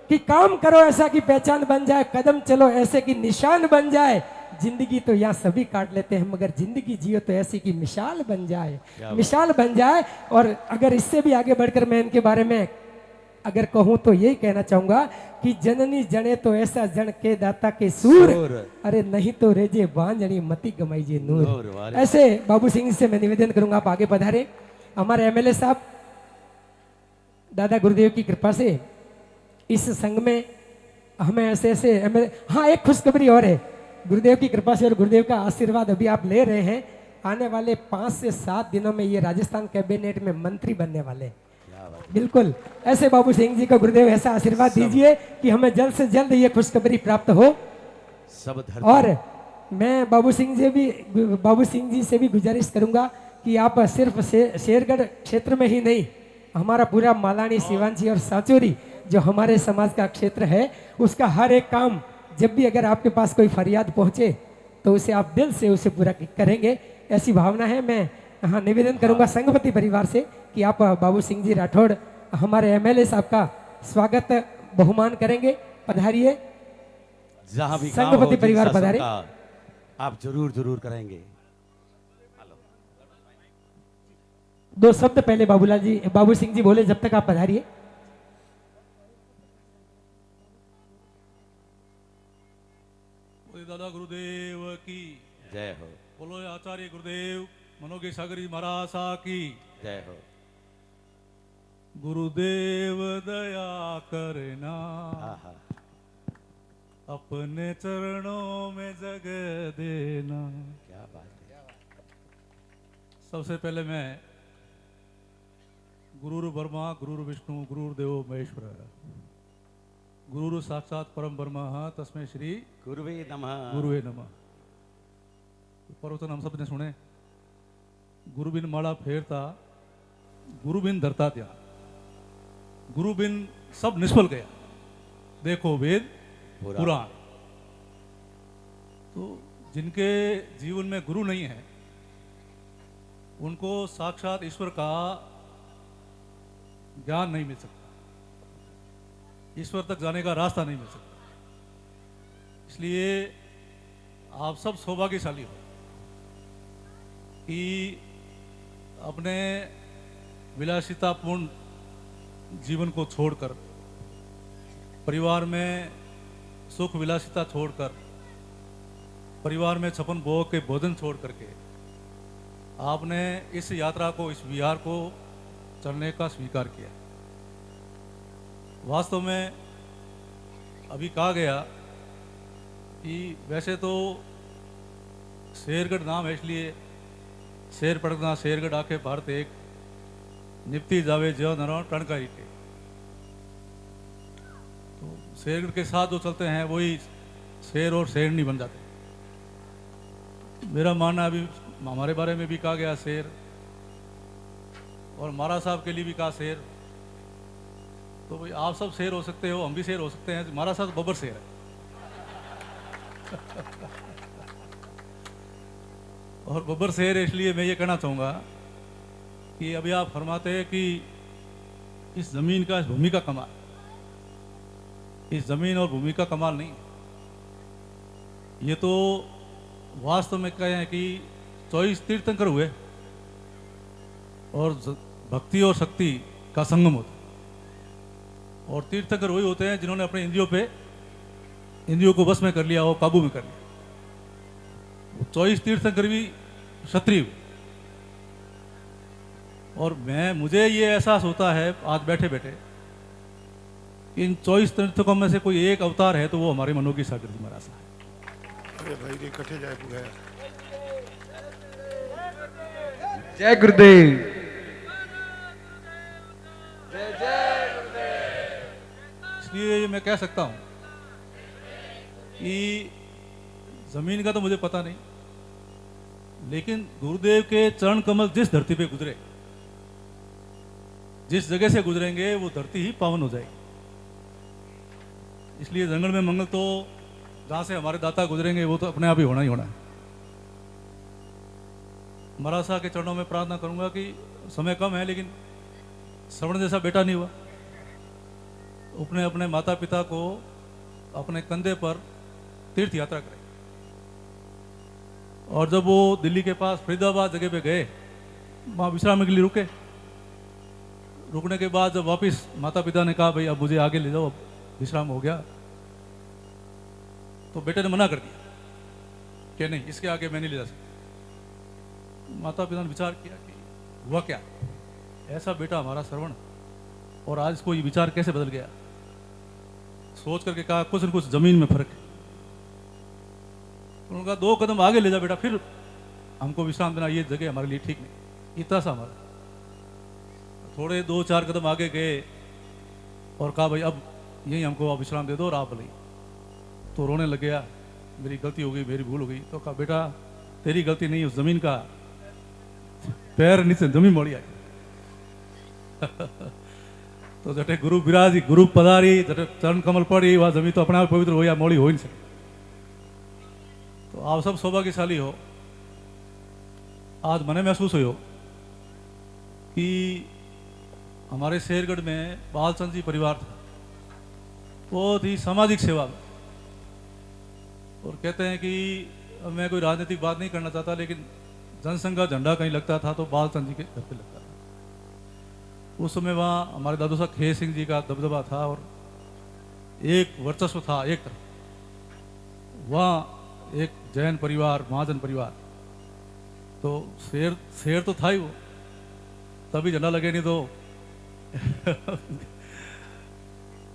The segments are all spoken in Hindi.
कि काम करो ऐसा कि पहचान बन जाए, कदम चलो ऐसे कि निशान बन जाए। जिंदगी तो यहाँ सभी काट लेते हैं, मगर जिंदगी जियो तो ऐसी कि मिसाल बन जाए, मिसाल बन जाए। और अगर इससे भी आगे बढ़कर मैं इनके बारे में अगर कहूं तो यही कहना चाहूंगा कि जननी जने तो ऐसा जन के दाता के सूर, अरे नहीं तो रेजे बांझणी मती गमाईजे नूर। ऐसे बाबू सिंह से मैं निवेदन करूंगा आप आगे पधारे। हमारे एमएलए साहब दादा गुरुदेव की कृपा से इस संघ में हमें ऐसे ऐसे एमएलए, हाँ एक खुशखबरी और है, गुरुदेव की कृपा से और गुरुदेव का आशीर्वाद अभी आप ले रहे हैं। आने वाले 5 से 7 दिनों में ये राजस्थान कैबिनेट में मंत्री बनने वाले। बिल्कुल ऐसे बाबू सिंह जी को गुरुदेव ऐसा आशीर्वाद दीजिए कि हमें जल्द से जल्द ये खुशखबरी प्राप्त हो। सब और मैं बाबू सिंह जी से भी गुजारिश करूंगा कि आप सिर्फ शेरगढ़ क्षेत्र में ही नहीं, हमारा पूरा मालानी, शिवांची और साचोरी जो हमारे समाज का क्षेत्र है, उसका हर एक काम जब भी अगर आपके पास कोई फरियाद पहुंचे तो उसे आप दिल से उसे पूरा करेंगे, ऐसी भावना है। मैं हाँ निवेदन करूंगा संघपति परिवार से कि आप बाबू सिंह जी राठौड़ हमारे एमएलए साहब का स्वागत बहुमान करेंगे। पधारिए, जहां भी संघपति परिवार पधारे। आप जरूर जरूर करेंगे। दो शब्द पहले बाबू सिंह जी बोले, जब तक आप पधारिए। दादा गुरुदेव की जय हो। बोलो आचार्य गुरुदेव मनोगे सागरी महाराज की जय हो। गुरुदेव दया करना, अपने चरणों में जग देना। क्या बात है। सबसे पहले मैं गुरुर ब्रह्मा गुरुर विष्णु गुरुर देवो महेश्वर गुरुर साक्षात परम ब्रह्म तस्मै श्री गुरुवे नमः। गुरुवे नमः। प्रवचन हम सब ने सुने। गुरु बिन माला फेरता, गुरु बिन धरता ध्यान, गुरु बिन सब निष्फल गया, देखो वेद पुराण। तो जिनके जीवन में गुरु नहीं है उनको साक्षात ईश्वर का ज्ञान नहीं मिल सकता, ईश्वर तक जाने का रास्ता नहीं मिल सकता। इसलिए आप सब सौभाग्यशाली हो कि अपने विलासितापूर्ण जीवन को छोड़कर, परिवार में सुख विलासिता छोड़कर, परिवार में छपन भोग के भोजन छोड़ करके आपने इस यात्रा को, इस विहार को चलने का स्वीकार किया। वास्तव में अभी कहा गया कि वैसे तो शेरगढ़ नाम है, इसलिए शेर पड़ना शेरगढ़ आके भारत एक निपटी जावे जो नरण टणकारी के। तो शेरगढ़ के साथ जो चलते हैं वही शेर और शेरनी बन जाते हैं। मेरा मानना अभी हमारे बारे में भी कहा गया शेर, और महाराज साहब के लिए भी कहा शेर। तो भाई आप सब शेर हो सकते हो, हम भी शेर हो सकते हैं। महाराज साहब बब्बर शेर है और बब्बर शेर है, इसलिए मैं ये कहना चाहूँगा कि अभी आप फरमाते हैं कि इस जमीन का, इस भूमि का कमाल, इस जमीन और भूमि का कमाल नहीं, ये तो वास्तव में कहें कि 24 तीर्थंकर हुए और भक्ति और शक्ति का संगम होता है। और तीर्थंकर वही होते हैं जिन्होंने अपने इंद्रियों को बस में कर लिया हो, काबू में कर लिया। 24 तीर्थंकर भी क्षत्रिय। और मुझे ये एहसास होता है आज बैठे बैठे, इन 24 तीर्थकों में से कोई एक अवतार है तो वो हमारे मनोगी सागर जी महाराज है। अरे भाई ये कटे जाए पूरा। जय गुरुदेव। इसलिए मैं कह सकता हूं कि जमीन का तो मुझे पता नहीं, लेकिन गुरुदेव के चरण कमल जिस धरती पे गुजरे, जिस जगह से गुजरेंगे वो धरती ही पावन हो जाएगी। इसलिए जंगल में मंगल तो जहां से हमारे दाता गुजरेंगे वो तो अपने आप ही होना ही होना है। महाराज साहब के चरणों में प्रार्थना करूंगा कि समय कम है लेकिन श्रवण जैसा बेटा नहीं हुआ, अपने अपने माता पिता को अपने कंधे पर तीर्थ यात्रा करें। और जब वो दिल्ली के पास फरीदाबाद जगह पे गए, वहाँ विश्राम के लिए रुके। रुकने के बाद जब वापस माता पिता ने कहा भाई अब मुझे आगे ले जाओ, अब विश्राम हो गया, तो बेटे ने मना कर दिया कि नहीं, इसके आगे मैं नहीं ले जा सकता। माता पिता ने विचार किया कि हुआ क्या, ऐसा बेटा हमारा श्रवण, और आज इसको ये विचार कैसे बदल गया। सोच करके कहा कुछ न कुछ जमीन में फर्क है। उन्होंने कहा 2 कदम आगे ले जा बेटा, फिर हमको विश्राम देना, ये जगह हमारे लिए ठीक नहीं। इतना सा हमारा, थोड़े 2-4 कदम आगे गए और कहा भाई अब यही हमको आप विश्राम दे दो और आप भले। तो रोने लग गया, मेरी गलती हो गई, मेरी भूल हो गई। तो कहा बेटा तेरी गलती नहीं, उस जमीन का पैर नीचे जमीन मोड़ी आई। तो जटे गुरु बिराजी, गुरु पधारी, जटे चरण कमल पड़ी, वह जमीन तो अपने आप पवित्र हो या मोड़ी हो ही नहीं सके। तो आप सब सौभाग्यशाली हो। आज मने महसूस हो कि हमारे शेरगढ़ में बालचंद जी परिवार था, बहुत ही सामाजिक सेवा में। और कहते हैं कि मैं कोई राजनीतिक बात नहीं करना चाहता, लेकिन जनसंघ का झंडा कहीं लगता था तो बालचंद जी के घर पे लगता था। उस समय वहाँ हमारे दादू साहब खेत सिंह जी का दबदबा था और एक वर्चस्व था। एक तरफ वहाँ एक जैन परिवार, महाजन परिवार, तो शेर तो था ही वो, तभी झंडा लगे, नहीं तो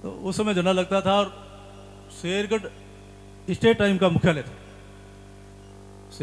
तो उस समय झंडा लगता था। और शेरगढ़ स्टेट टाइम का मुख्यालय था।